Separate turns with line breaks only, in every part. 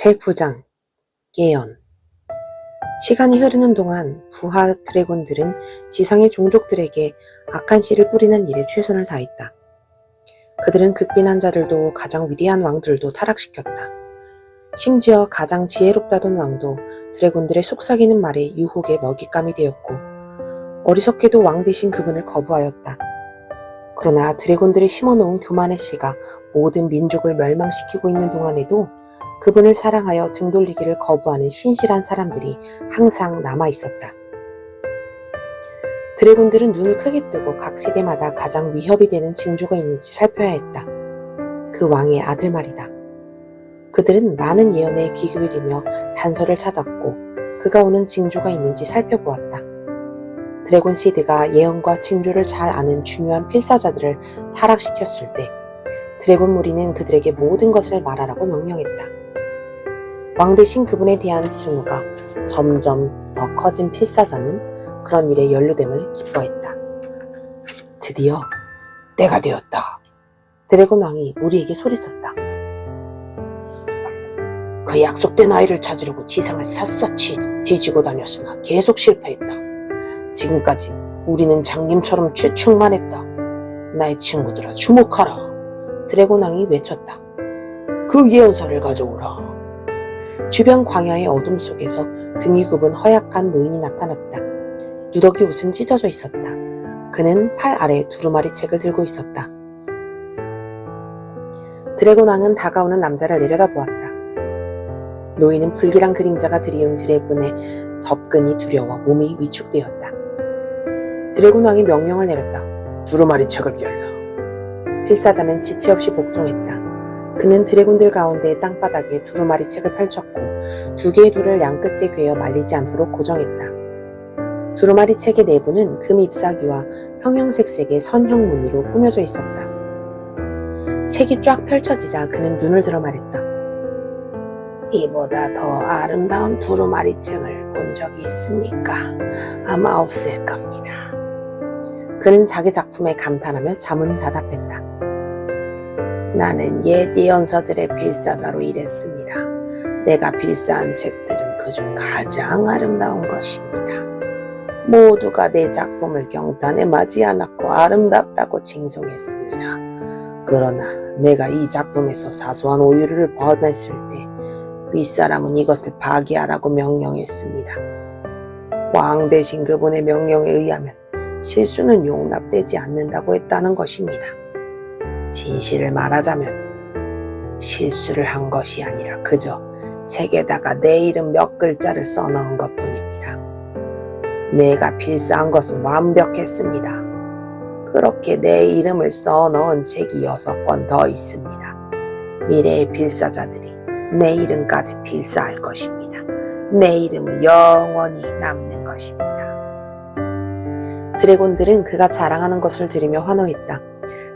제9장 예언. 시간이 흐르는 동안 부하 드래곤들은 지상의 종족들에게 악한 씨를 뿌리는 일에 최선을 다했다. 그들은 극빈한 자들도 가장 위대한 왕들도 타락시켰다. 심지어 가장 지혜롭다던 왕도 드래곤들의 속삭이는 말에 유혹의 먹잇감이 되었고 어리석게도 왕 대신 그분을 거부하였다. 그러나 드래곤들이 심어놓은 교만의 씨가 모든 민족을 멸망시키고 있는 동안에도 그분을 사랑하여 등 돌리기를 거부하는 신실한 사람들이 항상 남아있었다. 드래곤들은 눈을 크게 뜨고 각 세대마다 가장 위협이 되는 징조가 있는지 살펴야 했다. 그 왕의 아들 말이다. 그들은 많은 예언에 귀 기울이며 단서를 찾았고 그가 오는 징조가 있는지 살펴보았다. 드래곤 시드가 예언과 징조를 잘 아는 중요한 필사자들을 타락시켰을 때 드래곤 무리는 그들에게 모든 것을 말하라고 명령했다. 왕 대신 그분에 대한 징후가 점점 더 커진 필사자는 그런 일에 연루됨을 기뻐했다. 드디어 때가 되었다. 드래곤 왕이 무리에게 소리쳤다. 그 약속된 아이를 찾으려고 지상을 샅샅이 뒤지고 다녔으나 계속 실패했다. 지금까진 우리는 장님처럼 추측만 했다. 나의 친구들아 주목하라. 드래곤 왕이 외쳤다. 그 예언서를 가져오라. 주변 광야의 어둠 속에서 등이 굽은 허약한 노인이 나타났다. 누더기 옷은 찢어져 있었다. 그는 팔 아래에 두루마리 책을 들고 있었다. 드래곤 왕은 다가오는 남자를 내려다보았다. 노인은 불길한 그림자가 드리운 드래곤의 접근이 두려워 몸이 위축되었다. 드래곤 왕이 명령을 내렸다. 두루마리 책을 열라. 필사자는 지체 없이 복종했다. 그는 드래곤들 가운데 땅바닥에 두루마리 책을 펼쳤고 두 개의 돌을 양끝에 괴어 말리지 않도록 고정했다. 두루마리 책의 내부는 금 잎사귀와 형형색색의 선형 무늬로 꾸며져 있었다. 책이 쫙 펼쳐지자 그는 눈을 들어 말했다. 이보다 더 아름다운 두루마리 책을 본 적이 있습니까? 아마 없을 겁니다. 그는 자기 작품에 감탄하며 자문자답했다. 나는 옛 예언서들의 필사자로 일했습니다. 내가 필사한 책들은 그중 가장 아름다운 것입니다. 모두가 내 작품을 경탄에 맞이 않았고 아름답다고 칭송했습니다. 그러나 내가 이 작품에서 사소한 오류를 범했을 때 윗사람은 이것을 파기하라고 명령했습니다. 왕 대신 그분의 명령에 의하면 실수는 용납되지 않는다고 했다는 것입니다. 진실을 말하자면 실수를 한 것이 아니라 그저 책에다가 내 이름 몇 글자를 써넣은 것뿐입니다. 내가 필사한 것은 완벽했습니다. 그렇게 내 이름을 써넣은 책이 6권 더 있습니다. 미래의 필사자들이 내 이름까지 필사할 것입니다. 내 이름은 영원히 남는 것입니다. 드래곤들은 그가 자랑하는 것을 들으며 환호했다.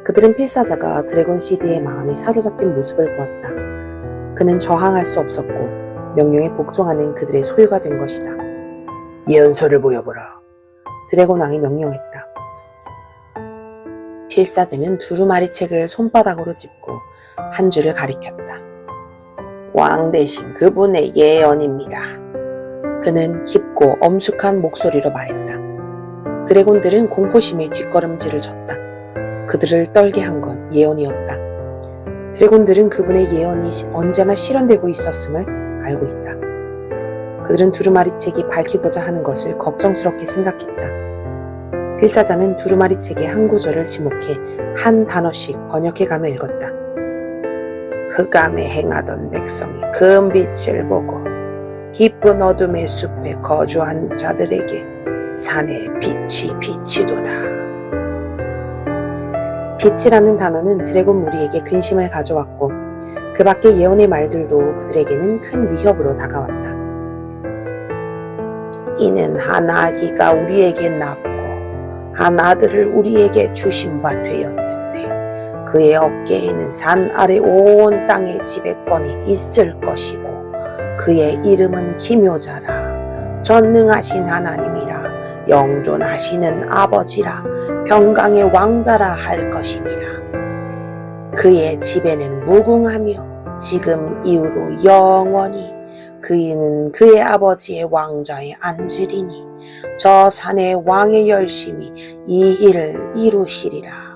그들은 필사자가 드래곤 시드의 마음이 사로잡힌 모습을 보았다. 그는 저항할 수 없었고 명령에 복종하는 그들의 소유가 된 것이다. 예언서를 보여보라. 드래곤 왕이 명령했다. 필사자는 두루마리 책을 손바닥으로 짚고 한 줄을 가리켰다. 왕 대신 그분의 예언입니다. 그는 깊고 엄숙한 목소리로 말했다. 드래곤들은 공포심에 뒷걸음질을 쳤다. 그들을 떨게 한 건 예언이었다. 드래곤들은 그분의 예언이 언제나 실현되고 있었음을 알고 있다. 그들은 두루마리 책이 밝히고자 하는 것을 걱정스럽게 생각했다. 필사자는 두루마리 책의 한 구절을 지목해 한 단어씩 번역해가며 읽었다. 흑암에 행하던 백성이 큰 빛을 보고 깊은 어둠의 숲에 거주한 자들에게 산의 빛이 비치도다. 빛이라는 단어는 드래곤 무리에게 근심을 가져왔고 그 밖의 예언의 말들도 그들에게는 큰 위협으로 다가왔다. 이는 한 아기가 우리에게 낳고 한 아들을 우리에게 주신 바 되었는데 그의 어깨에는 산 아래 온 땅의 지배권이 있을 것이고 그의 이름은 기묘자라 전능하신 하나님이라 영존하시는 아버지라 평강의 왕자라 할 것임이라. 그의 지배는 무궁하며 지금 이후로 영원히 그이는 그의 아버지의 왕좌에 앉으리니 저 산의 왕의 열심히 이 일을 이루시리라.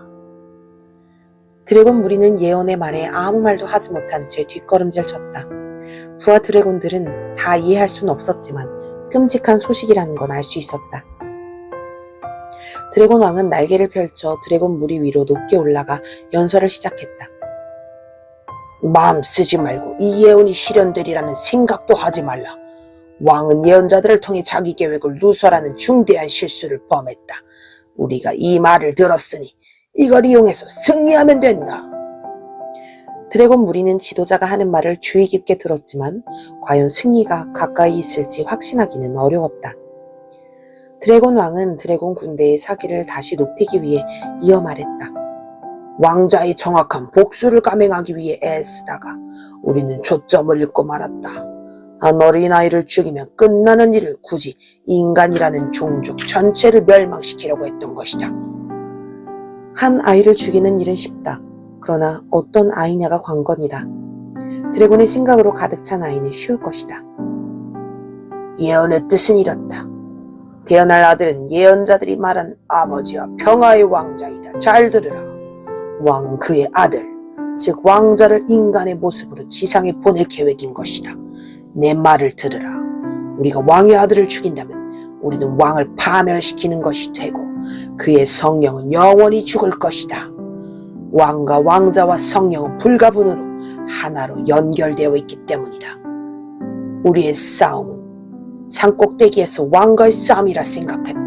드래곤 무리는 예언의 말에 아무 말도 하지 못한 채 뒷걸음질 쳤다. 부하 드래곤들은 다 이해할 수는 없었지만 끔찍한 소식이라는 건 알 수 있었다. 드래곤 왕은 날개를 펼쳐 드래곤 무리 위로 높게 올라가 연설을 시작했다. 마음 쓰지 말고 이 예언이 실현되리라는 생각도 하지 말라. 왕은 예언자들을 통해 자기 계획을 누설하는 중대한 실수를 범했다. 우리가 이 말을 들었으니 이걸 이용해서 승리하면 된다. 드래곤 무리는 지도자가 하는 말을 주의 깊게 들었지만 과연 승리가 가까이 있을지 확신하기는 어려웠다. 드래곤 왕은 드래곤 군대의 사기를 다시 높이기 위해 이어 말했다. 왕자의 정확한 복수를 감행하기 위해 애쓰다가 우리는 초점을 잃고 말았다. 한 어린아이를 죽이면 끝나는 일을 굳이 인간이라는 종족 전체를 멸망시키려고 했던 것이다. 한 아이를 죽이는 일은 쉽다. 그러나 어떤 아이냐가 관건이다. 드래곤의 생각으로 가득 찬 아이는 쉬울 것이다. 예언의 뜻은 이렇다. 태어날 아들은 예언자들이 말한 아버지와 평화의 왕자이다. 잘 들으라. 왕은 그의 아들, 즉 왕자를 인간의 모습으로 지상에 보낼 계획인 것이다. 내 말을 들으라. 우리가 왕의 아들을 죽인다면 우리는 왕을 파멸시키는 것이 되고 그의 성령은 영원히 죽을 것이다. 왕과 왕자와 성령은 불가분으로 하나로 연결되어 있기 때문이다. 우리의 싸움은 산꼭대기에서 왕과의 싸움이라 생각했다.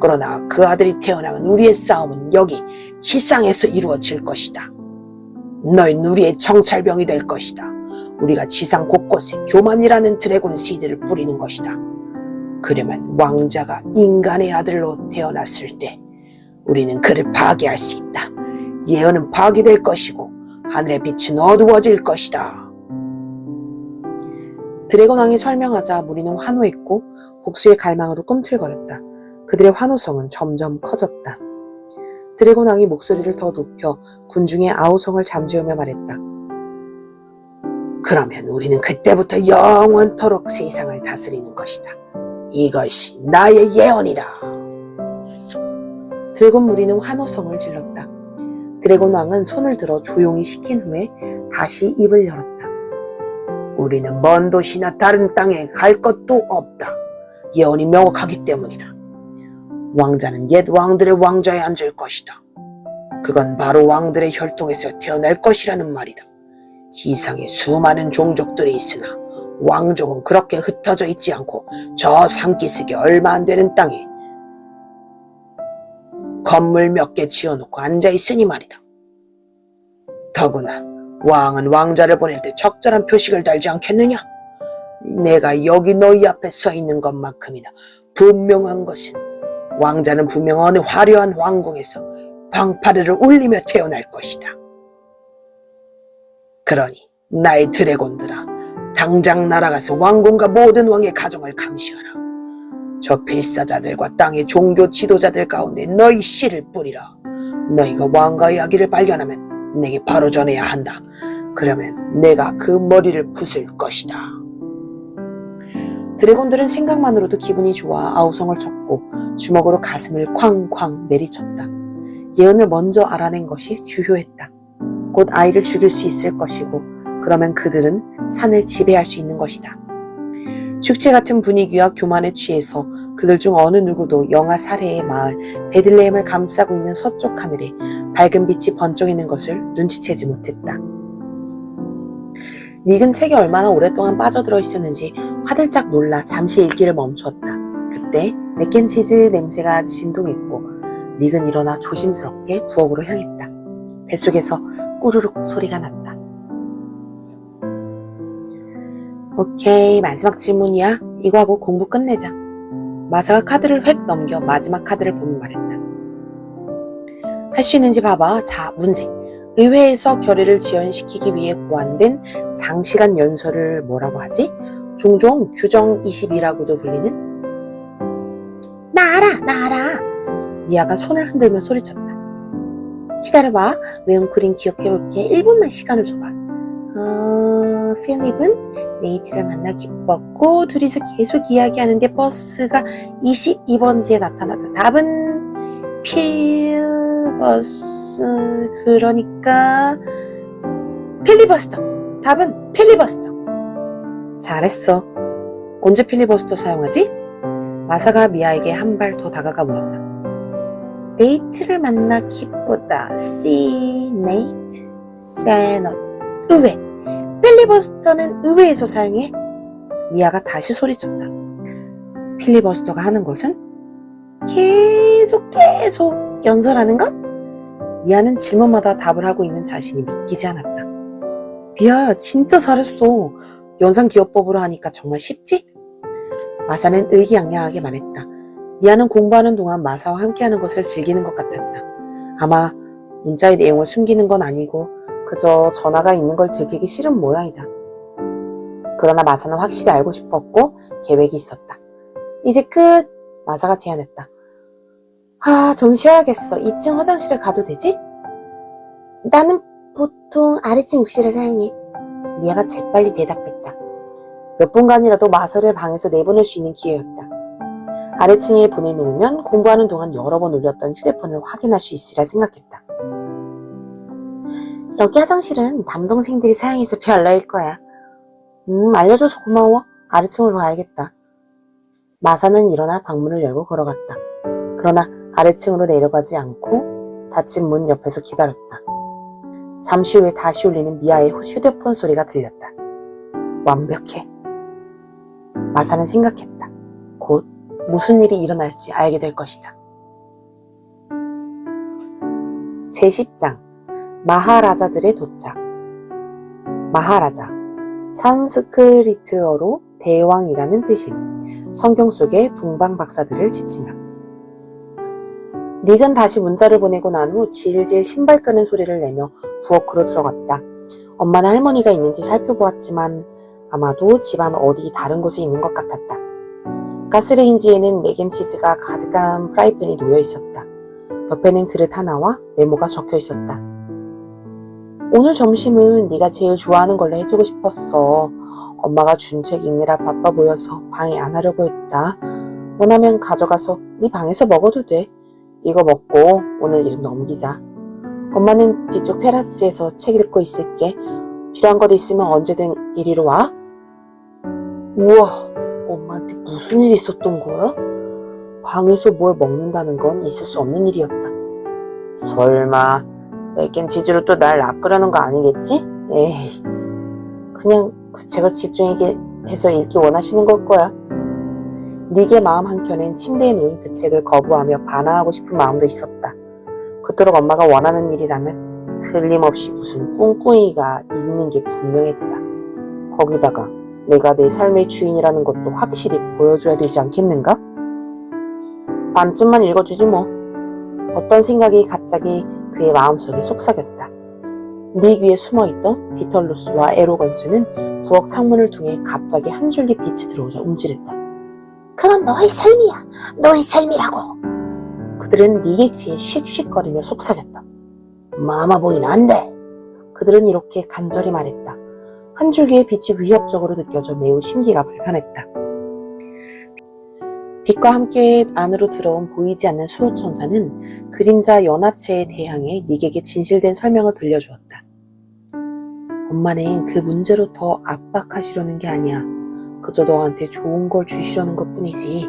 그러나 그 아들이 태어나면 우리의 싸움은 여기 지상에서 이루어질 것이다. 너희는 우리의 정찰병이 될 것이다. 우리가 지상 곳곳에 교만이라는 드래곤 씨드를 뿌리는 것이다. 그러면 왕자가 인간의 아들로 태어났을 때 우리는 그를 파괴할 수 있다. 예언은 파괴될 것이고 하늘의 빛은 어두워질 것이다. 드래곤 왕이 설명하자 무리는 환호했고 복수의 갈망으로 꿈틀거렸다. 그들의 환호성은 점점 커졌다. 드래곤 왕이 목소리를 더 높여 군중의 아우성을 잠재우며 말했다. 그러면 우리는 그때부터 영원토록 세상을 다스리는 것이다. 이것이 나의 예언이다. 드래곤 무리는 환호성을 질렀다. 드래곤 왕은 손을 들어 조용히 시킨 후에 다시 입을 열었다. 우리는 먼 도시나 다른 땅에 갈 것도 없다. 예언이 명확하기 때문이다. 왕자는 옛 왕들의 왕좌에 앉을 것이다. 그건 바로 왕들의 혈통에서 태어날 것이라는 말이다. 지상에 수많은 종족들이 있으나 왕족은 그렇게 흩어져 있지 않고 저 산기슭에 얼마 안 되는 땅에 건물 몇 개 지어놓고 앉아있으니 말이다. 더구나 왕은 왕자를 보낼 때 적절한 표식을 달지 않겠느냐? 내가 여기 너희 앞에 서 있는 것만큼이나 분명한 것은 왕자는 분명 어느 화려한 왕궁에서 방파르를 울리며 태어날 것이다. 그러니 나의 드래곤들아, 당장 날아가서 왕궁과 모든 왕의 가정을 감시하라. 저 필사자들과 땅의 종교 지도자들 가운데 너희 씨를 뿌리라. 너희가 왕가의 아기를 발견하면 내게 바로 전해야 한다. 그러면 내가 그 머리를 부술 것이다. 드래곤들은 생각만으로도 기분이 좋아 아우성을 쳤고 주먹으로 가슴을 쾅쾅 내리쳤다. 예언을 먼저 알아낸 것이 주효했다. 곧 아이를 죽일 수 있을 것이고 그러면 그들은 산을 지배할 수 있는 것이다. 축제 같은 분위기와 교만에 취해서 그들 중 어느 누구도 영아 사례의 마을 베들레헴을 감싸고 있는 서쪽 하늘에 밝은 빛이 번쩍이는 것을 눈치채지 못했다. 닉은 책에 얼마나 오랫동안 빠져들어 있었는지 화들짝 놀라 잠시 읽기를 멈추었다. 그때 맥앤치즈 냄새가 진동했고 닉은 일어나 조심스럽게 부엌으로 향했다. 뱃속에서 꾸르륵 소리가 났다. 오케이, 마지막 질문이야. 이거 하고 공부 끝내자. 마사가 카드를 획 넘겨 마지막 카드를 보며 말했다. 할 수 있는지 봐봐. 자, 문제. 의회에서 결의를 지연시키기 위해 고안된 장시간 연설을 뭐라고 하지? 종종 규정 20이라고도 불리는? 나 알아. 미아가 손을 흔들며 소리쳤다. 기다려봐. 웨웅크린 기억해볼게. 1분만 시간을 줘봐. 필립은 네이트를 만나 기뻤고 둘이서 계속 이야기하는데 버스가 22번지에 나타났다. 답은 필버스. 그러니까 필리버스터. 답은 필리버스터. 잘했어. 언제 필리버스터 사용하지? 마사가 미아에게 한 발 더 다가가 물었다. 네이트를 만나 기쁘다. See, Nate, Senate. 의회. 필리버스터는 의회에서 사용해. 미아가 다시 소리쳤다. 필리버스터가 하는 것은 계속 연설하는 것? 미아는 질문마다 답을 하고 있는 자신이 믿기지 않았다. 미아야, 진짜 잘했어. 연산기업법으로 하니까 정말 쉽지? 마사는 의기양양하게 말했다. 미아는 공부하는 동안 마사와 함께하는 것을 즐기는 것 같았다. 아마 문자의 내용을 숨기는 건 아니고 그저 전화가 있는 걸 들키기 싫은 모양이다. 그러나 마사는 확실히 알고 싶었고 계획이 있었다. 이제 끝! 마사가 제안했다. 좀 쉬어야겠어. 2층 화장실에 가도 되지? 나는 보통 아래층 욕실을 사용해. 미아가 재빨리 대답했다. 몇 분간이라도 마사를 방에서 내보낼 수 있는 기회였다. 아래층에 보내놓으면 공부하는 동안 여러 번 울렸던 휴대폰을 확인할 수 있으리라 생각했다. 여기 화장실은 남동생들이 사용해서 별로일 거야. 알려줘서 고마워. 아래층으로 가야겠다. 마사는 일어나 방문을 열고 걸어갔다. 그러나 아래층으로 내려가지 않고 닫힌 문 옆에서 기다렸다. 잠시 후에 다시 울리는 미아의 휴대폰 소리가 들렸다. 완벽해. 마사는 생각했다. 곧 무슨 일이 일어날지 알게 될 것이다. 제10장 마하라자들의 도착. 마하라자, 산스크리트어로 대왕이라는 뜻임. 성경 속의 동방 박사들을 지칭함. 닉은 다시 문자를 보내고 난 후 질질 신발 끄는 소리를 내며 부엌으로 들어갔다. 엄마는 할머니가 있는지 살펴보았지만 아마도 집안 어디 다른 곳에 있는 것 같았다. 가스레인지에는 맥앤치즈가 가득한 프라이팬이 놓여 있었다. 옆에는 그릇 하나와 메모가 적혀 있었다. 오늘 점심은 네가 제일 좋아하는 걸로 해주고 싶었어. 엄마가 준 책 읽느라 바빠 보여서 방해 안 하려고 했다. 원하면 가져가서 네 방에서 먹어도 돼. 이거 먹고 오늘 일은 넘기자. 엄마는 뒤쪽 테라스에서 책 읽고 있을게. 필요한 것 있으면 언제든 이리로 와. 우와, 엄마한테 무슨 일이 있었던 거야? 방에서 뭘 먹는다는 건 있을 수 없는 일이었다. 설마 맥앤치즈로 또 날 낚으려는 거 아니겠지? 에이, 그냥 그 책을 집중하게 해서 읽기 원하시는 걸 거야. 닉의 마음 한켠엔 침대에 놓인 그 책을 거부하며 반항하고 싶은 마음도 있었다. 그토록 엄마가 원하는 일이라면 틀림없이 무슨 꿍꿍이가 있는 게 분명했다. 거기다가 내가 내 삶의 주인이라는 것도 확실히 보여줘야 되지 않겠는가? 반쯤만 읽어주지 뭐. 어떤 생각이 갑자기 그의 마음속에 속삭였다. 닉 위에 숨어있던 비털루스와 에로건스는 부엌 창문을 통해 갑자기 한 줄기 빛이 들어오자 움찔했다. 그건 너의 삶이야. 너의 삶이라고. 그들은 닉의 귀에 씩씩거리며 속삭였다. 마마보이는 안 돼. 그들은 이렇게 간절히 말했다. 한 줄기의 빛이 위협적으로 느껴져 매우 심기가 불편했다. 빛과 함께 안으로 들어온 보이지 않는 수호천사는 그림자 연합체에 대항해 닉에게 진실된 설명을 들려주었다. 엄마는 그 문제로 더 압박하시려는 게 아니야. 그저 너한테 좋은 걸 주시려는 것뿐이지.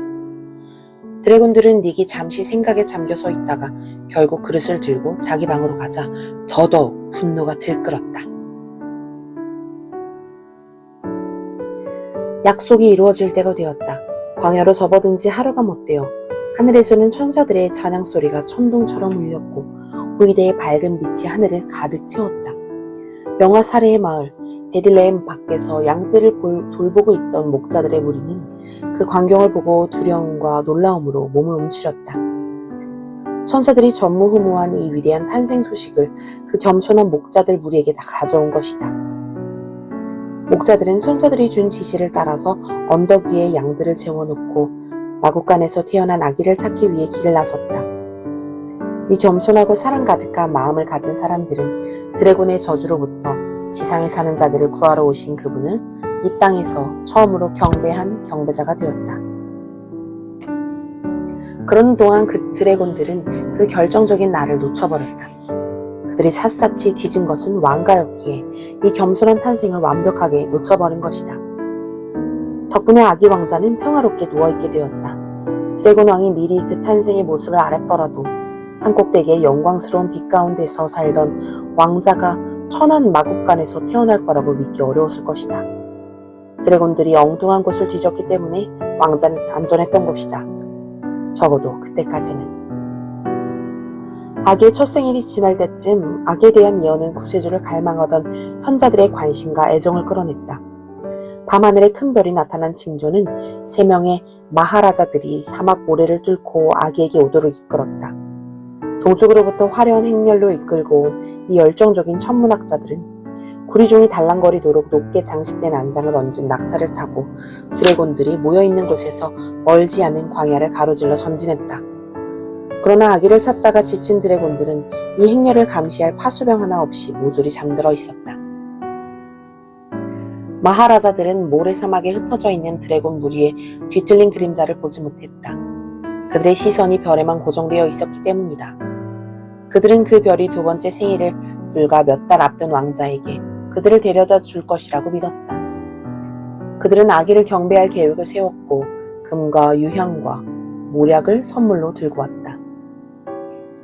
드래곤들은 닉이 잠시 생각에 잠겨 서 있다가 결국 그릇을 들고 자기 방으로 가자 더더욱 분노가 들끓었다. 약속이 이루어질 때가 되었다. 광야로 접어든 지 하루가 못 되어 하늘에서는 천사들의 찬양 소리가 천둥처럼 울렸고 보이대의 밝은 빛이 하늘을 가득 채웠다. 영화 사례의 마을 베들레헴 밖에서 양떼를 돌보고 있던 목자들의 무리는 그 광경을 보고 두려움과 놀라움으로 몸을 움츠렸다. 천사들이 전무후무한 이 위대한 탄생 소식을 그 겸손한 목자들 무리에게 다 가져온 것이다. 목자들은 천사들이 준 지시를 따라서 언덕 위에 양들을 재워놓고 마구간에서 태어난 아기를 찾기 위해 길을 나섰다. 이 겸손하고 사랑 가득한 마음을 가진 사람들은 드래곤의 저주로부터 지상에 사는 자들을 구하러 오신 그분을 이 땅에서 처음으로 경배한 경배자가 되었다. 그런 동안 그 드래곤들은 그 결정적인 날을 놓쳐버렸다. 그들이 샅샅이 뒤진 것은 왕가였기에 이 겸손한 탄생을 완벽하게 놓쳐버린 것이다. 덕분에 아기 왕자는 평화롭게 누워있게 되었다. 드래곤 왕이 미리 그 탄생의 모습을 알았더라도 산꼭대기의 영광스러운 빛 가운데서 살던 왕자가 천한 마국간에서 태어날 거라고 믿기 어려웠을 것이다. 드래곤들이 엉뚱한 곳을 뒤졌기 때문에 왕자는 안전했던 것이다. 적어도 그때까지는. 아기의 첫 생일이 지날 때쯤 아기에 대한 예언은 구세주를 갈망하던 현자들의 관심과 애정을 끌어냈다. 밤하늘에 큰 별이 나타난 징조는 3명의 마하라자들이 사막 모래를 뚫고 아기에게 오도록 이끌었다. 동쪽으로부터 화려한 행렬로 이끌고 온 이 열정적인 천문학자들은 구리종이 달랑거리도록 높게 장식된 안장을 얹은 낙타를 타고 드래곤들이 모여있는 곳에서 멀지 않은 광야를 가로질러 전진했다. 그러나 아기를 찾다가 지친 드래곤들은 이 행렬을 감시할 파수병 하나 없이 모조리 잠들어 있었다. 마하라자들은 모래사막에 흩어져 있는 드래곤 무리의 뒤틀린 그림자를 보지 못했다. 그들의 시선이 별에만 고정되어 있었기 때문이다. 그들은 그 별이 2번째 생일을 불과 몇 달 앞둔 왕자에게 그들을 데려다 줄 것이라고 믿었다. 그들은 아기를 경배할 계획을 세웠고 금과 유향과 모략을 선물로 들고 왔다.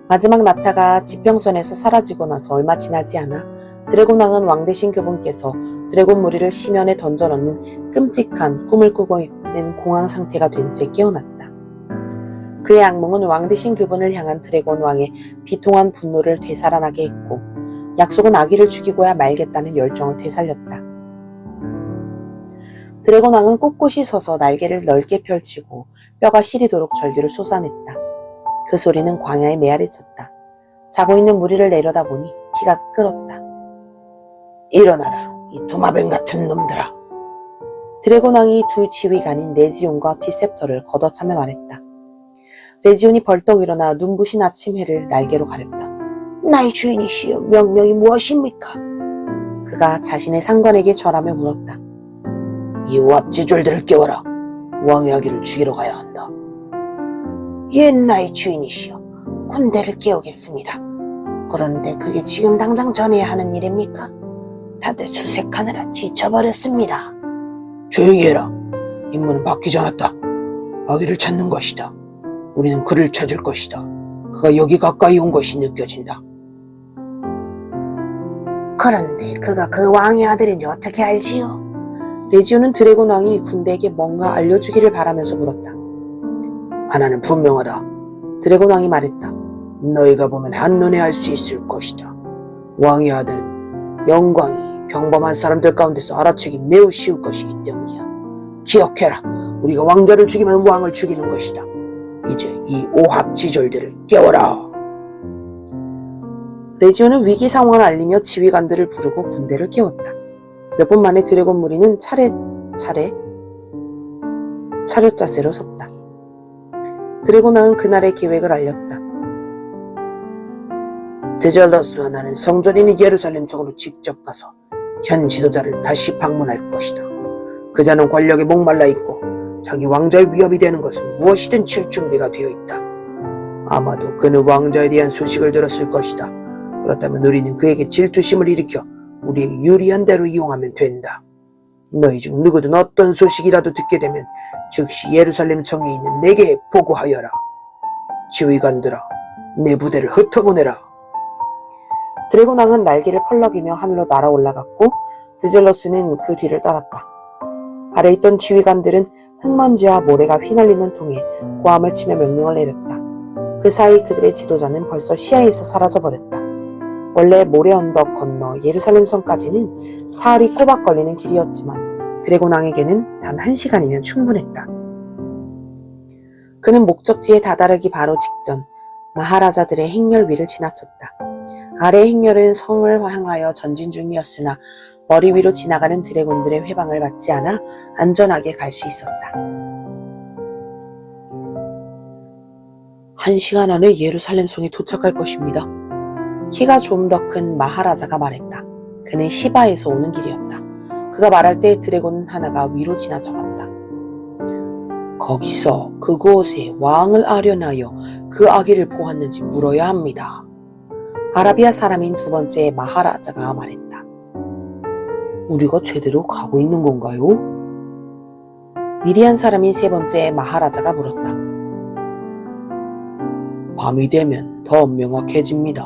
마지막 낙타가 지평선에서 사라지고 나서 얼마 지나지 않아 드래곤 왕은 왕 대신 그분께서 드래곤 무리를 심연에 던져넣는 끔찍한 꿈을 꾸고 있는 공황 상태가 된 채 깨어났다. 그의 악몽은 왕 대신 그분을 향한 드래곤 왕의 비통한 분노를 되살아나게 했고 약속은 아기를 죽이고야 말겠다는 열정을 되살렸다. 드래곤 왕은 꼿꼿이 서서 날개를 넓게 펼치고 뼈가 시리도록 절규를 솟아냈다. 그 소리는 광야에 메아리쳤다. 자고 있는 무리를 내려다보니 키가 끓었다. 일어나라, 이 도마뱀 같은 놈들아. 드래곤 왕이 2 지휘관인 레지온과 디셉터를 걷어차며 말했다. 레지온이 벌떡 일어나 눈부신 아침 해를 날개로 가렸다. 나의 주인이시여, 명령이 무엇입니까? 그가 자신의 상관에게 절하며 물었다. 이 오합지졸들을 깨워라. 왕의 아기를 죽이러 가야 한다. 예, 나의 주인이시여, 군대를 깨우겠습니다. 그런데 그게 지금 당장 전해야 하는 일입니까? 다들 수색하느라 지쳐버렸습니다. 조용히 해라. 임무는 바뀌지 않았다. 아기를 찾는 것이다. 우리는 그를 찾을 것이다. 그가 여기 가까이 온 것이 느껴진다. 그런데 그가 그 왕의 아들인지 어떻게 알지요? 레지오는 드래곤 왕이 군대에게 뭔가 알려주기를 바라면서 물었다. 하나는 분명하다. 드래곤 왕이 말했다. 너희가 보면 한눈에 알 수 있을 것이다. 왕의 아들은 영광이 평범한 사람들 가운데서 알아채기 매우 쉬울 것이기 때문이야. 기억해라. 우리가 왕자를 죽이면 왕을 죽이는 것이다. 이제 이 오합지졸들을 깨워라. 레지오는 위기 상황을 알리며 지휘관들을 부르고 군대를 깨웠다. 몇 분 만에 드래곤 무리는 차례 차렷 자세로 섰다. 드래곤 왕은 그날의 계획을 알렸다. 드젤러스와 나는 성전인 예루살렘 쪽으로 직접 가서 현 지도자를 다시 방문할 것이다. 그자는 권력에 목말라 있고 자기 왕자의 위협이 되는 것은 무엇이든 칠 준비가 되어 있다. 아마도 그는 왕자에 대한 소식을 들었을 것이다. 그렇다면 우리는 그에게 질투심을 일으켜 우리의 유리한 대로 이용하면 된다. 너희 중 누구든 어떤 소식이라도 듣게 되면 즉시 예루살렘 성에 있는 내게 보고하여라. 지휘관들아, 내 부대를 흩어보내라. 드래곤 왕은 날개를 펄럭이며 하늘로 날아 올라갔고 드젤러스는 그 뒤를 따랐다. 아래 있던 지휘관들은 흙먼지와 모래가 휘날리는 통에 고함을 치며 명령을 내렸다. 그 사이 그들의 지도자는 벌써 시야에서 사라져버렸다. 원래 모래 언덕 건너 예루살렘 성까지는 사흘이 꼬박 걸리는 길이었지만 드래곤 왕에게는 단 1시간이면 충분했다. 그는 목적지에 다다르기 바로 직전 마하라자들의 행렬 위를 지나쳤다. 아래 행렬은 성을 향하여 전진 중이었으나 머리 위로 지나가는 드래곤들의 회방을 받지 않아 안전하게 갈 수 있었다. 1시간 안에 예루살렘 성에 도착할 것입니다. 키가 좀 더 큰 마하라자가 말했다. 그는 시바에서 오는 길이었다. 그가 말할 때 드래곤 하나가 위로 지나쳐갔다. 거기서 그곳에 왕을 아련하여 그 아기를 보았는지 물어야 합니다. 아라비아 사람인 두 번째 마하라자가 말했다. 우리가 제대로 가고 있는 건가요? 미리한 사람인 세 번째 마하라자가 물었다. 밤이 되면 더 명확해집니다.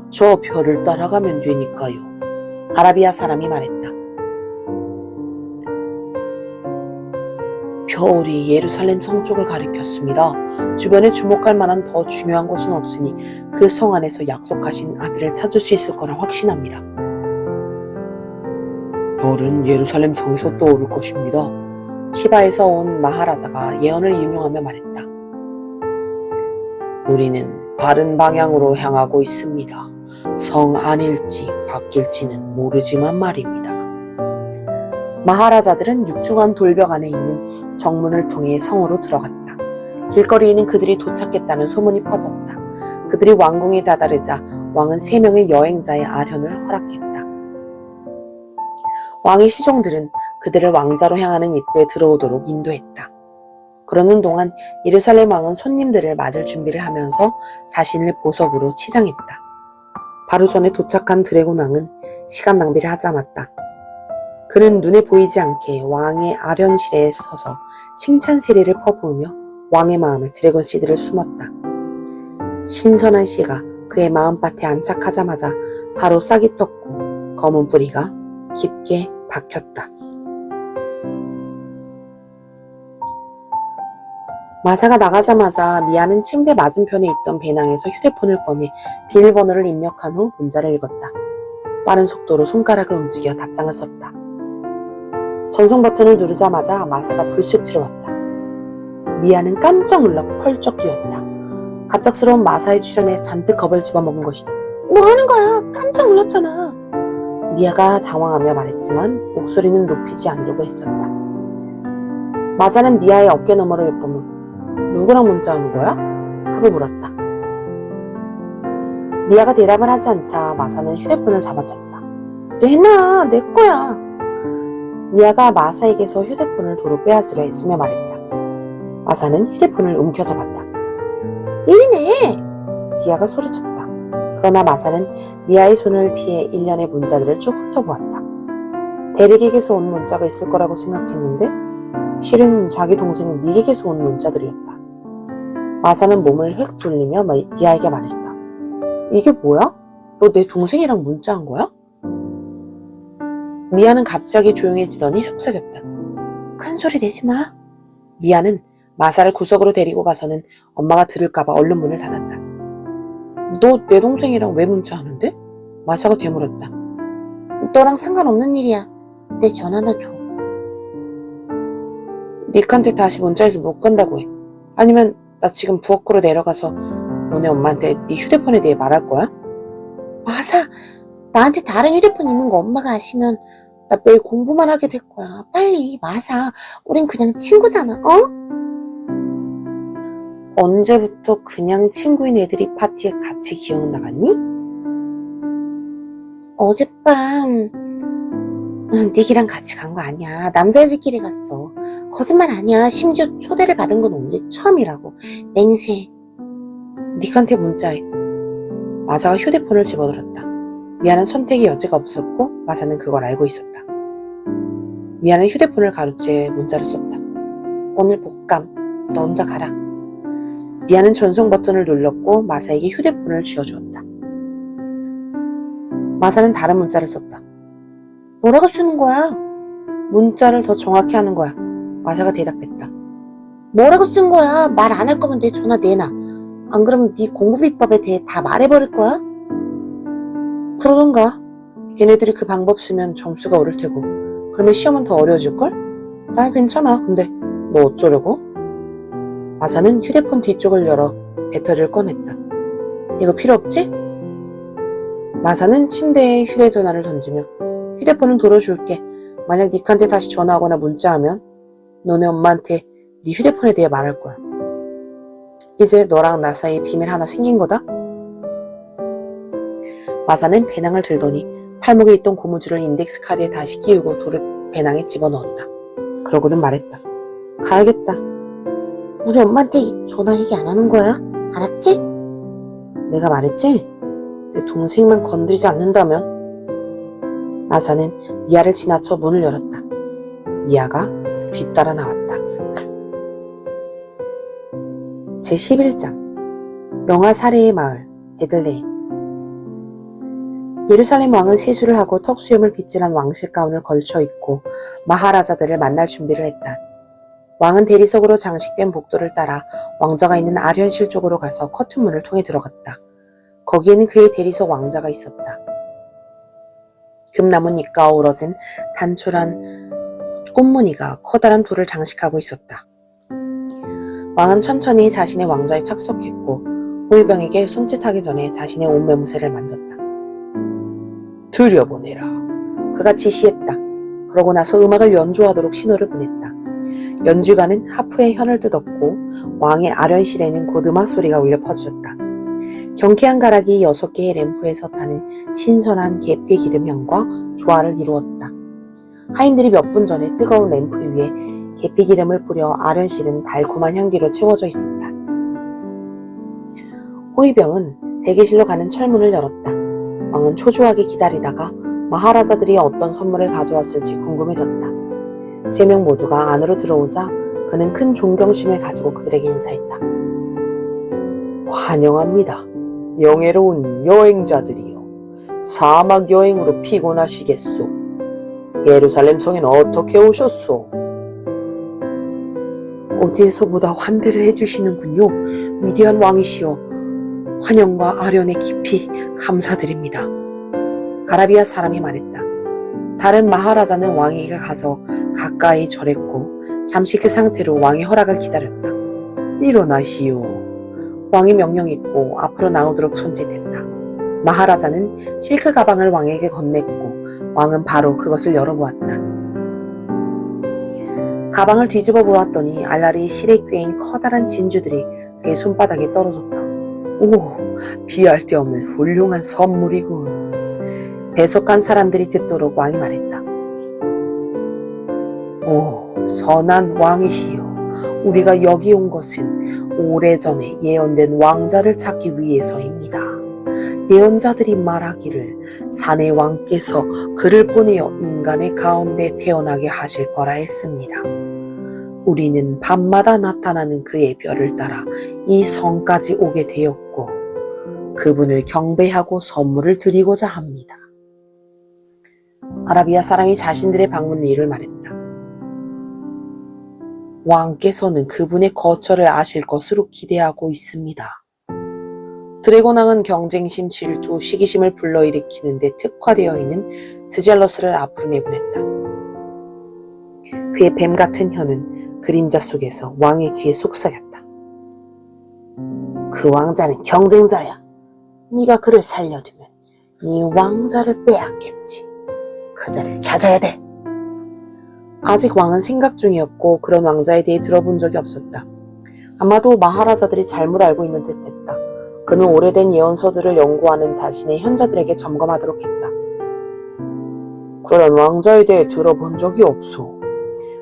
저 별을 따라가면 되니까요. 아라비아 사람이 말했다. 별이 예루살렘 성 쪽을 가리켰습니다. 주변에 주목할 만한 더 중요한 곳은 없으니 그 성 안에서 약속하신 아들을 찾을 수 있을 거라 확신합니다. 별은 예루살렘 성에서 떠오를 것입니다. 시바에서 온 마하라자가 예언을 인용하며 말했다. 우리는 바른 방향으로 향하고 있습니다. 성 안일지 밖일지는 모르지만 말입니다. 마하라자들은 육중한 돌벽 안에 있는 정문을 통해 성으로 들어갔다. 길거리에는 그들이 도착했다는 소문이 퍼졌다. 그들이 왕궁에 다다르자 왕은 3명의 여행자의 아련을 허락했다. 왕의 시종들은 그들을 왕자로 향하는 입구에 들어오도록 인도했다. 그러는 동안 예루살렘 왕은 손님들을 맞을 준비를 하면서 자신을 보석으로 치장했다. 바로 전에 도착한 드래곤 왕은 시간 낭비를 하지 않았다. 그는 눈에 보이지 않게 왕의 아련실에 서서 칭찬 세례를 퍼부으며 왕의 마음에 드래곤 씨드를 숨었다. 신선한 씨가 그의 마음밭에 안착하자마자 바로 싹이 떴고 검은 뿌리가 깊게 박혔다. 마사가 나가자마자 미아는 침대 맞은편에 있던 배낭에서 휴대폰을 꺼내 비밀번호를 입력한 후 문자를 읽었다. 빠른 속도로 손가락을 움직여 답장을 썼다. 전송 버튼을 누르자마자 마사가 불쑥 들어왔다. 미아는 깜짝 놀라 펄쩍 뛰었다. 갑작스러운 마사의 출연에 잔뜩 겁을 집어먹은 것이다. 뭐 하는 거야? 깜짝 놀랐잖아. 미아가 당황하며 말했지만 목소리는 높이지 않으려고 했었다. 마사는 미아의 어깨 너머로 엿보며 누구랑 문자하는 거야? 하고 물었다. 미아가 대답을 하지 않자 마사는 휴대폰을 잡아챘다. 내놔, 내 거야. 미아가 마사에게서 휴대폰을 도로 빼앗으려 애쓰며 말했다. 마사는 휴대폰을 움켜잡았다. 이리네! 미아가 소리쳤다. 그러나 마사는 미아의 손을 피해 일련의 문자들을 쭉 훑어보았다. 대릭에게서 온 문자가 있을 거라고 생각했는데 실은 자기 동생 닉에게서 온 문자들이었다. 마사는 몸을 휙 돌리며 미아에게 말했다. 이게 뭐야? 너 내 동생이랑 문자한 거야? 미아는 갑자기 조용해지더니 속삭였다. 큰 소리 내지 마. 미아는 마사를 구석으로 데리고 가서는 엄마가 들을까봐 얼른 문을 닫았다. 너 내 동생이랑 왜 문자하는데? 마사가 되물었다. 너랑 상관없는 일이야. 내 전화나 줘. 닉한테 다시 문자해서 못 간다고 해. 아니면 나 지금 부엌으로 내려가서 너네 엄마한테 네 휴대폰에 대해 말할 거야? 마사, 나한테 다른 휴대폰 있는 거 엄마가 아시면 나 매일 공부만 하게 될 거야. 빨리 마사, 우린 그냥 친구잖아. 어? 언제부터 그냥 친구인 애들이 파티에 같이 기억 나갔니? 어젯밤 닉이랑 같이 간 거 아니야. 남자애들끼리 갔어. 거짓말 아니야. 심지어 초대를 받은 건 오늘이 처음이라고. 맹세. 닉한테 문자해. 마사가 휴대폰을 집어들었다. 미아는 선택의 여지가 없었고 마사는 그걸 알고 있었다. 미아는 휴대폰을 가로채 문자를 썼다. 오늘 복감. 너 혼자 가라. 미아는 전송 버튼을 눌렀고 마사에게 휴대폰을 쥐어주었다. 마사는 다른 문자를 썼다. 뭐라고 쓰는 거야? 문자를 더 정확히 하는 거야. 마사가 대답했다. 뭐라고 쓴 거야? 말 안 할 거면 내 전화 내놔. 안 그러면 네 공부비법에 대해 다 말해버릴 거야? 그러던가. 걔네들이 그 방법 쓰면 점수가 오를 테고 그러면 시험은 더 어려워질걸? 나 괜찮아. 근데 너 어쩌려고? 마사는 휴대폰 뒤쪽을 열어 배터리를 꺼냈다. 이거 필요 없지? 마사는 침대에 휴대전화를 던지며 휴대폰은 도로 줄게. 만약 닉한테 다시 전화하거나 문자하면 너네 엄마한테 네 휴대폰에 대해 말할 거야. 이제 너랑 나 사이에 비밀 하나 생긴 거다? 마사는 배낭을 들더니 팔목에 있던 고무줄을 인덱스 카드에 다시 끼우고 돌을 배낭에 집어넣었다. 그러고는 말했다. 가야겠다.
우리 엄마한테 전화 얘기 안 하는 거야? 알았지?
내가 말했지? 내 동생만 건드리지 않는다면? 마사는 미아를 지나쳐 문을 열었다. 미아가 뒤따라 나왔다. 제11장 영화 살해의 마을 베들레헴. 예루살렘 왕은 세수를 하고 턱수염을 빗질한 왕실 가운을 걸쳐 입고 마하라자들을 만날 준비를 했다. 왕은 대리석으로 장식된 복도를 따라 왕자가 있는 아련실 쪽으로 가서 커튼문을 통해 들어갔다. 거기에는 그의 대리석 왕자가 있었다. 금나뭇잎과 어우러진 단촐한 꽃무늬가 커다란 돌을 장식하고 있었다. 왕은 천천히 자신의 왕좌에 착석했고 호위병에게 손짓하기 전에 자신의 옷 매무새를 만졌다. 들여보내라. 그가 지시했다. 그러고 나서 음악을 연주하도록 신호를 보냈다. 연주가는 하프에 현을 뜯었고 왕의 아련실에는 곧 음악 소리가 울려 퍼졌다. 경쾌한 가락이 6개의 램프에서 타는 신선한 계피 기름향과 조화를 이루었다. 하인들이 몇 분 전에 뜨거운 램프 위에 계피 기름을 뿌려 아련실은 달콤한 향기로 채워져 있었다. 호위병은 대기실로 가는 철문을 열었다. 왕은 초조하게 기다리다가 마하라자들이 어떤 선물을 가져왔을지 궁금해졌다. 3명 모두가 안으로 들어오자 그는 큰 존경심을 가지고 그들에게 인사했다. 환영합니다. 영예로운 여행자들이여. 사막 여행으로 피곤하시겠소. 예루살렘 성에는 어떻게 오셨소? 어디에서보다 환대를 해주시는군요. 위대한 왕이시여. 환영과 아련에 깊이 감사드립니다. 아라비아 사람이 말했다. 다른 마하라자는 왕에게 가서 가까이 절했고 잠시 그 상태로 왕의 허락을 기다렸다. 일어나시오. 왕이 명령했고 앞으로 나오도록 손짓했다. 마하라자는 실크 가방을 왕에게 건넸고 왕은 바로 그것을 열어보았다. 가방을 뒤집어 보았더니 알라리 실에 꿰인 커다란 진주들이 그의 손바닥에 떨어졌다. 오, 비할 데 없는 훌륭한 선물이군. 배속한 사람들이 듣도록 왕이 말했다. 오, 선한 왕이시여. 우리가 여기 온 것은 오래전에 예언된 왕자를 찾기 위해서입니다. 예언자들이 말하기를 산의 왕께서 그를 보내어 인간의 가운데 태어나게 하실 거라 했습니다. 우리는 밤마다 나타나는 그의 별을 따라 이 성까지 오게 되었고 그분을 경배하고 선물을 드리고자 합니다. 아라비아 사람이 자신들의 방문 이유를 말했다. 왕께서는 그분의 거처를 아실 것으로 기대하고 있습니다. 드래곤왕은 경쟁심, 질투, 시기심을 불러일으키는 데 특화되어 있는 드젤러스를 앞으로 내보냈다. 그의 뱀 같은 혀는 그림자 속에서 왕의 귀에 속삭였다. 그 왕자는 경쟁자야. 네가 그를 살려두면 네 왕자를 빼앗겠지. 그자를 찾아야 돼. 아직 왕은 생각 중이었고 그런 왕자에 대해 들어본 적이 없었다. 아마도 마하라자들이 잘못 알고 있는 듯했다. 그는 오래된 예언서들을 연구하는 자신의 현자들에게 점검하도록 했다. 그런 왕자에 대해 들어본 적이 없소.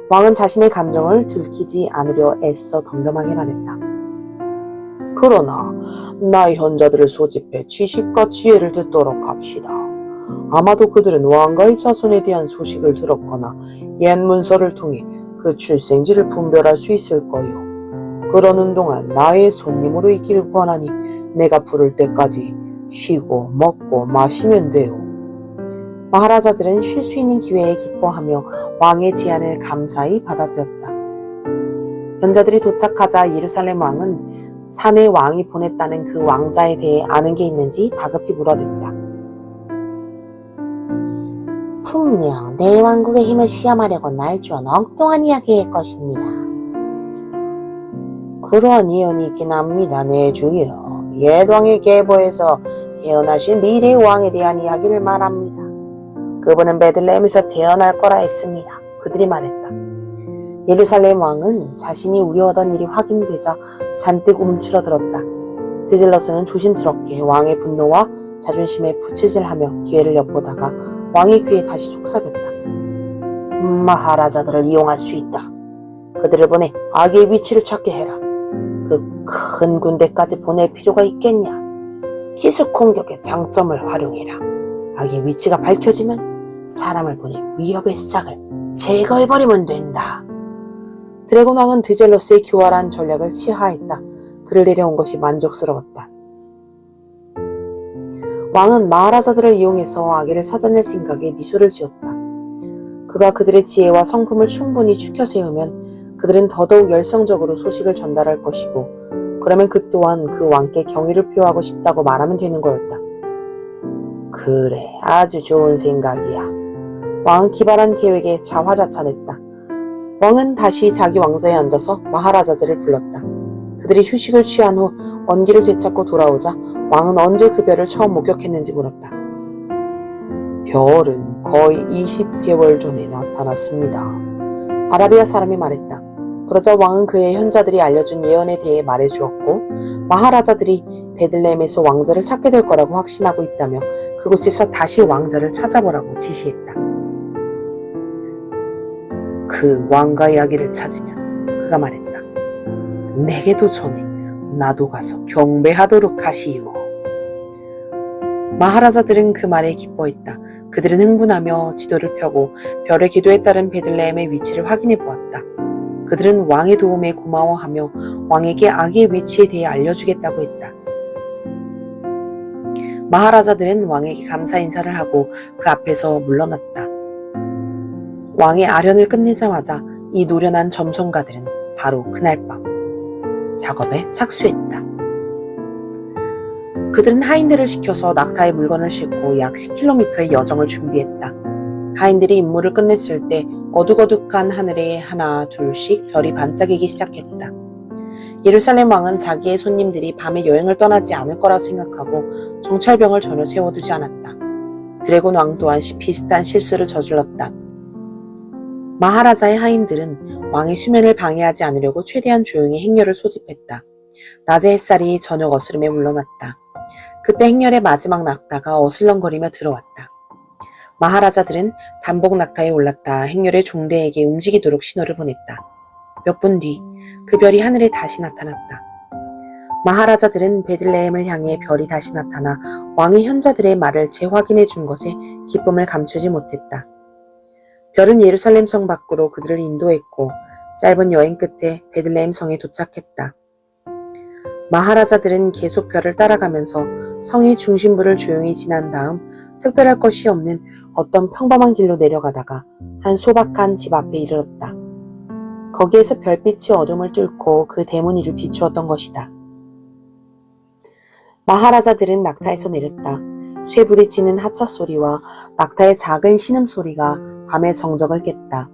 왕은 자신의 감정을 들키지 않으려 애써 덤덤하게 말했다. 그러나 나의 현자들을 소집해 지식과 지혜를 듣도록 합시다. 아마도 그들은 왕가의 자손에 대한 소식을 들었거나 옛 문서를 통해 그 출생지를 분별할 수 있을 거요. 그러는 동안 나의 손님으로 있기를 권하니 내가 부를 때까지 쉬고 먹고 마시면 돼요. 마하라자들은 쉴 수 있는 기회에 기뻐하며 왕의 제안을 감사히 받아들였다. 현자들이 도착하자 예루살렘 왕은 산에 왕이 보냈다는 그 왕자에 대해 아는 게 있는지 다급히 물어댔다.
분명 내 왕국의 힘을 시험하려고 날 주원 엉뚱한 이야기일 것입니다.
그러한 예언이 있긴 합니다. 내 주여. 옛왕의 계보에서 태어나실 미래의 왕에 대한 이야기를 말합니다. 그분은 베들레헴에서 태어날 거라 했습니다. 그들이 말했다. 예루살렘 왕은 자신이 우려하던 일이 확인되자 잔뜩 움츠러들었다. 드질러스는 조심스럽게 왕의 분노와 자존심에 부채질하며 기회를 엿보다가 왕의 귀에 다시 속삭였다. 마하라자들을 이용할 수 있다. 그들을 보내 악의 위치를 찾게 해라. 그 큰 군대까지 보낼 필요가 있겠냐. 기습 공격의 장점을 활용해라. 악의 위치가 밝혀지면 사람을 보내 위협의 싹을 제거해버리면 된다. 드래곤 왕은 드젤러스의 교활한 전략을 치하했다. 그를 데려온 것이 만족스러웠다. 왕은 마하라자들을 이용해서 아기를 찾아낼 생각에 미소를 지었다. 그가 그들의 지혜와 성품을 충분히 추켜 세우면 그들은 더더욱 열성적으로 소식을 전달할 것이고, 그러면 그 또한 그 왕께 경의를 표하고 싶다고 말하면 되는 거였다. 그래, 아주 좋은 생각이야. 왕은 기발한 계획에 자화자찬했다. 왕은 다시 자기 왕좌에 앉아서 마하라자들을 불렀다. 그들이 휴식을 취한 후 원기를 되찾고 돌아오자 왕은 언제 그 별을 처음 목격했는지 물었다. 별은 거의 20개월 전에 나타났습니다. 아라비아 사람이 말했다. 그러자 왕은 그의 현자들이 알려준 예언에 대해 말해주었고, 마하라자들이 베들레헴에서 왕자를 찾게 될 거라고 확신하고 있다며 그곳에서 다시 왕자를 찾아보라고 지시했다. 그 왕과 이야기를 찾으면, 그가 말했다. 내게도 전해 나도 가서 경배하도록 하시오. 마하라자들은 그 말에 기뻐했다. 그들은 흥분하며 지도를 펴고 별의 기도에 따른 베들레헴의 위치를 확인해 보았다. 그들은 왕의 도움에 고마워하며 왕에게 악의 위치에 대해 알려주겠다고 했다. 마하라자들은 왕에게 감사 인사를 하고 그 앞에서 물러났다. 왕의 아련을 끝내자마자 이 노련한 점성가들은 바로 그날 밤 작업에 착수했다. 그들은 하인들을 시켜서 낙타에 물건을 싣고 약 10km의 여정을 준비했다. 하인들이 임무를 끝냈을 때 어둑어둑한 하늘에 하나 둘씩 별이 반짝이기 시작했다. 예루살렘 왕은 자기의 손님들이 밤에 여행을 떠나지 않을 거라 생각하고 정찰병을 전혀 세워두지 않았다. 드래곤 왕 또한 비슷한 실수를 저질렀다. 마하라자의 하인들은 왕의 수면을 방해하지 않으려고 최대한 조용히 행렬을 소집했다. 낮의 햇살이 저녁 어스름에 물러났다. 그때 행렬의 마지막 낙타가 어슬렁거리며 들어왔다. 마하라자들은 단복 낙타에 올랐다 행렬의 종대에게 움직이도록 신호를 보냈다. 몇 분 뒤 그 별이 하늘에 다시 나타났다. 마하라자들은 베들레헴을 향해 별이 다시 나타나 왕의 현자들의 말을 재확인해 준 것에 기쁨을 감추지 못했다. 별은 예루살렘 성 밖으로 그들을 인도했고 짧은 여행 끝에 베들레헴 성에 도착했다. 마하라자들은 계속 별을 따라가면서 성의 중심부를 조용히 지난 다음 특별할 것이 없는 어떤 평범한 길로 내려가다가 한 소박한 집 앞에 이르렀다. 거기에서 별빛이 어둠을 뚫고 그 대문 위를 비추었던 것이다. 마하라자들은 낙타에서 내렸다. 쇠 부딪히는 하차 소리와 낙타의 작은 신음소리가 밤의 정적을 깼다.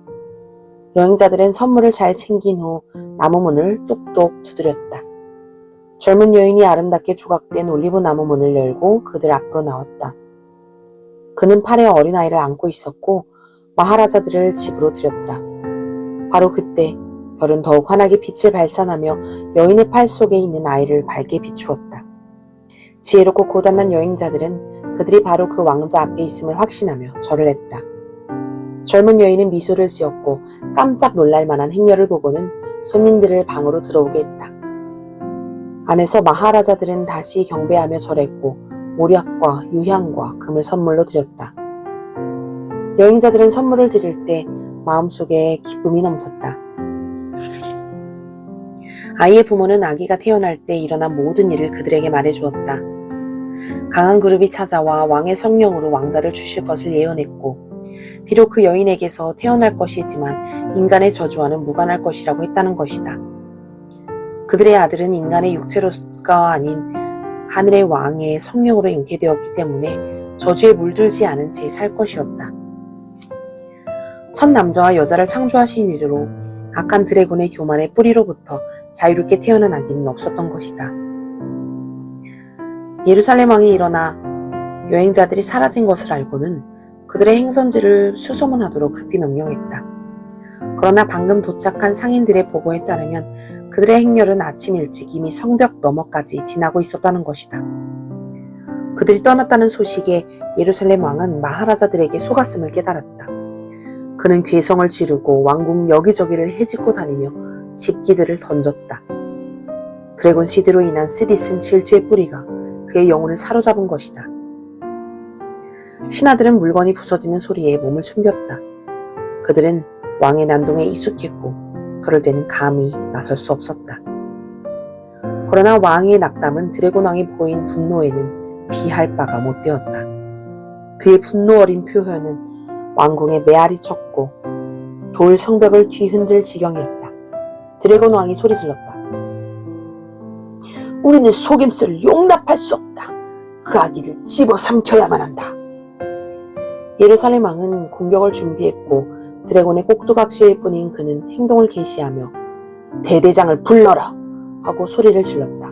여행자들은 선물을 잘 챙긴 후 나무 문을 똑똑 두드렸다. 젊은 여인이 아름답게 조각된 올리브 나무 문을 열고 그들 앞으로 나왔다. 그는 팔에 어린아이를 안고 있었고 마하라자들을 집으로 들였다. 바로 그때 별은 더욱 환하게 빛을 발산하며 여인의 팔 속에 있는 아이를 밝게 비추었다. 지혜롭고 고단한 여행자들은 그들이 바로 그 왕자 앞에 있음을 확신하며 절을 했다. 젊은 여인은 미소를 지었고 깜짝 놀랄 만한 행렬을 보고는 손님들을 방으로 들어오게 했다. 안에서 마하라자들은 다시 경배하며 절했고 모략과 유향과 금을 선물로 드렸다. 여행자들은 선물을 드릴 때 마음속에 기쁨이 넘쳤다. 아이의 부모는 아기가 태어날 때 일어난 모든 일을 그들에게 말해주었다. 강한 그룹이 찾아와 왕의 성령으로 왕자를 주실 것을 예언했고 비록 그 여인에게서 태어날 것이지만 인간의 저주와는 무관할 것이라고 했다는 것이다. 그들의 아들은 인간의 육체로가 아닌 하늘의 왕의 성령으로 잉태되었기 때문에 저주에 물들지 않은 채 살 것이었다. 첫 남자와 여자를 창조하신 이래로 악한 드래곤의 교만의 뿌리로부터 자유롭게 태어난 아기는 없었던 것이다. 예루살렘 왕이 일어나 여행자들이 사라진 것을 알고는 그들의 행선지를 수소문하도록 급히 명령했다. 그러나 방금 도착한 상인들의 보고에 따르면 그들의 행렬은 아침 일찍 이미 성벽 너머까지 지나고 있었다는 것이다. 그들이 떠났다는 소식에 예루살렘 왕은 마하라자들에게 속았음을 깨달았다. 그는 괴성을 지르고 왕궁 여기저기를 헤집고 다니며 집기들을 던졌다. 드래곤 시드로 인한 쓰디쓴 질투의 뿌리가 그의 영혼을 사로잡은 것이다. 신하들은 물건이 부서지는 소리에 몸을 숨겼다. 그들은 왕의 난동에 익숙했고 그럴 때는 감히 나설 수 없었다. 그러나 왕의 낙담은 드래곤 왕이 보인 분노에는 비할 바가 못 되었다. 그의 분노 어린 표현은 왕궁에 메아리 쳤고 돌 성벽을 뒤흔들 지경이었다. 드래곤 왕이 소리 질렀다. 우리는 속임수를 용납할 수 없다. 그 아기를 집어삼켜야만 한다. 예루살렘 왕은 공격을 준비했고 드래곤의 꼭두각시일 뿐인 그는 행동을 개시하며 대대장을 불러라 하고 소리를 질렀다.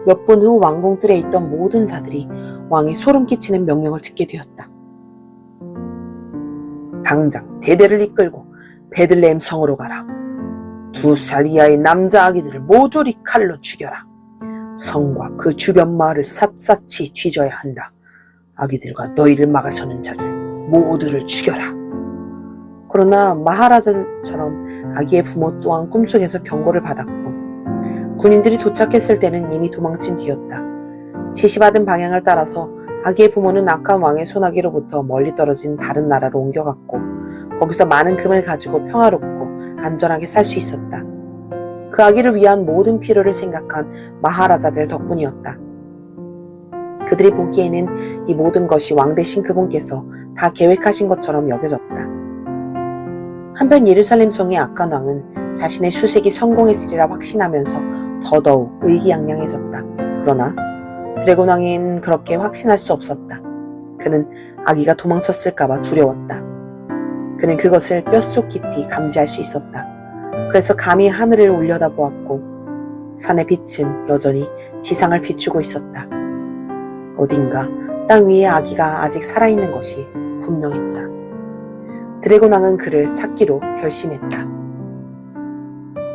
몇 분 후 왕궁 뜰에 있던 모든 자들이 왕의 소름 끼치는 명령을 듣게 되었다. 당장 대대를 이끌고 베들레헴 성으로 가라. 2살 이하의 남자 아기들을 모조리 칼로 죽여라. 성과 그 주변 마을을 샅샅이 뒤져야 한다. 아기들과 너희를 막아서는 자들 모두를 죽여라. 그러나 마하라자처럼 아기의 부모 또한 꿈속에서 경고를 받았고 군인들이 도착했을 때는 이미 도망친 뒤였다. 지시받은 방향을 따라서 아기의 부모는 악한 왕의 손아귀로부터 멀리 떨어진 다른 나라로 옮겨갔고 거기서 많은 금을 가지고 평화롭고 안전하게 살 수 있었다. 그 아기를 위한 모든 필요를 생각한 마하라자들 덕분이었다. 그들이 보기에는 이 모든 것이 왕 대신 그분께서 다 계획하신 것처럼 여겨졌다. 한편 예루살렘 성의 악한 왕은 자신의 수색이 성공했으리라 확신하면서 더더욱 의기양양해졌다. 그러나 드래곤 왕은 그렇게 확신할 수 없었다. 그는 아기가 도망쳤을까봐 두려웠다. 그는 그것을 뼛속 깊이 감지할 수 있었다. 그래서 감히 하늘을 올려다보았고 산의 빛은 여전히 지상을 비추고 있었다. 어딘가 땅 위에 아기가 아직 살아있는 것이 분명했다. 드래곤 왕은 그를 찾기로 결심했다.